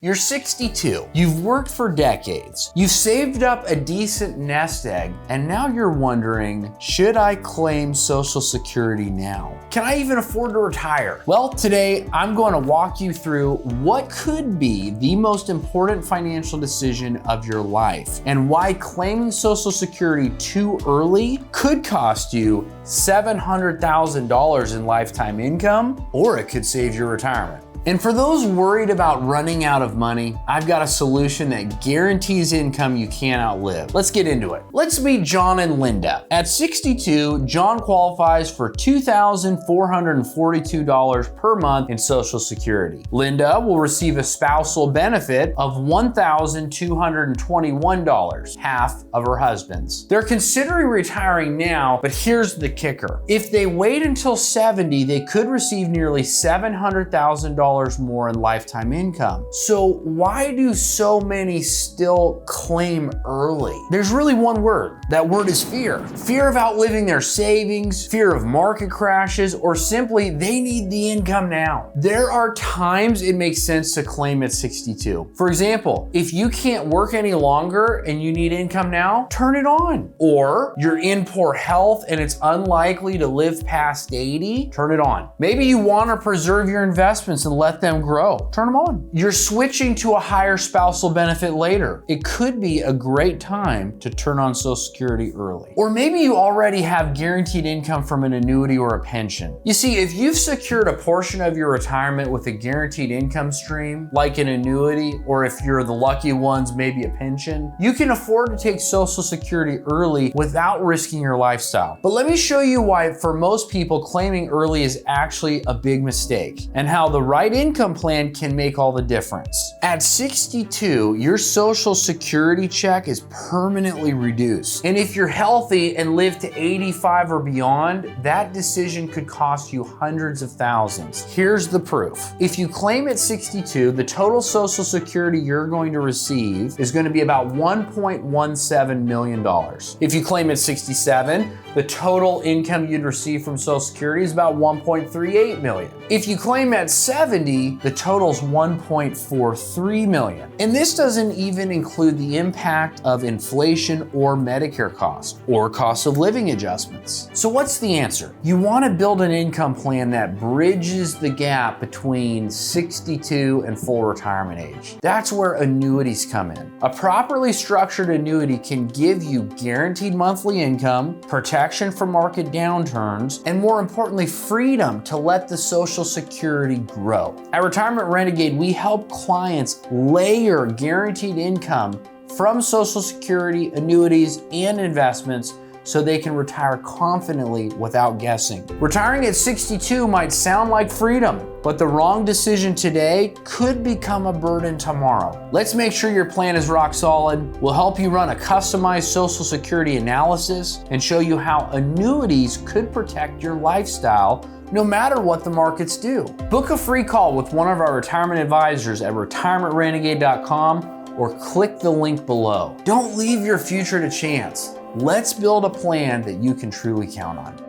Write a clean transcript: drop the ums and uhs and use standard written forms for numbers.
You're 62, you've worked for decades, you've saved up a decent nest egg, and now you're wondering, should I claim Social Security now? Can I even afford to retire? Well, today I'm going to walk you through what could be the most important financial decision of your life and why claiming Social Security too early could cost you $700,000 in lifetime income, or it could save your retirement. And for those worried about running out of money, I've got a solution that guarantees income you can't outlive. Let's get into it. Let's meet John and Linda. At 62, John qualifies for $2,442 per month in Social Security. Linda will receive a spousal benefit of $1,221, half of her husband's. They're considering retiring now, but here's the kicker. If they wait until 70, they could receive nearly $700,000 more in lifetime income. So why do so many still claim early? There's really one word. That word is fear. Fear of outliving their savings, fear of market crashes, or simply they need the income now. There are times it makes sense to claim at 62. For example, if you can't work any longer and you need income now, turn it on. Or you're in poor health and it's unlikely to live past 80, turn it on. Maybe you want to preserve your investments and let them grow. Turn them on. You're switching to a higher spousal benefit later. It could be a great time to turn on Social Security early. Or maybe you already have guaranteed income from an annuity or a pension. You see, if you've secured a portion of your retirement with a guaranteed income stream, like an annuity, or if you're the lucky ones, maybe a pension, you can afford to take Social Security early without risking your lifestyle. But let me show you why for most people claiming early is actually a big mistake and how the right income plan can make all the difference. At 62, your Social Security check is permanently reduced. And if you're healthy and live to 85 or beyond, that decision could cost you hundreds of thousands. Here's the proof. If you claim at 62, the total Social Security you're going to receive is going to be about $1.17 million. If you claim at 67, the total income you'd receive from Social Security is about $1.38 million. If you claim at 70, the total's $1.43 million. And this doesn't even include the impact of inflation or Medicare costs or cost of living adjustments. So what's the answer? You want to build an income plan that bridges the gap between 62 and full retirement age. That's where annuities come in. A properly structured annuity can give you guaranteed monthly income, protection from market downturns, and more importantly, freedom to let the Social Security grow. At Retirement Renegade, we help clients layer guaranteed income from Social Security, annuities, and investments so they can retire confidently without guessing. Retiring at 62 might sound like freedom, but the wrong decision today could become a burden tomorrow. Let's make sure your plan is rock solid. We'll help you run a customized Social Security analysis and show you how annuities could protect your lifestyle no matter what the markets do. Book a free call with one of our retirement advisors at retirementrenegade.com or click the link below. Don't leave your future to chance. Let's build a plan that you can truly count on.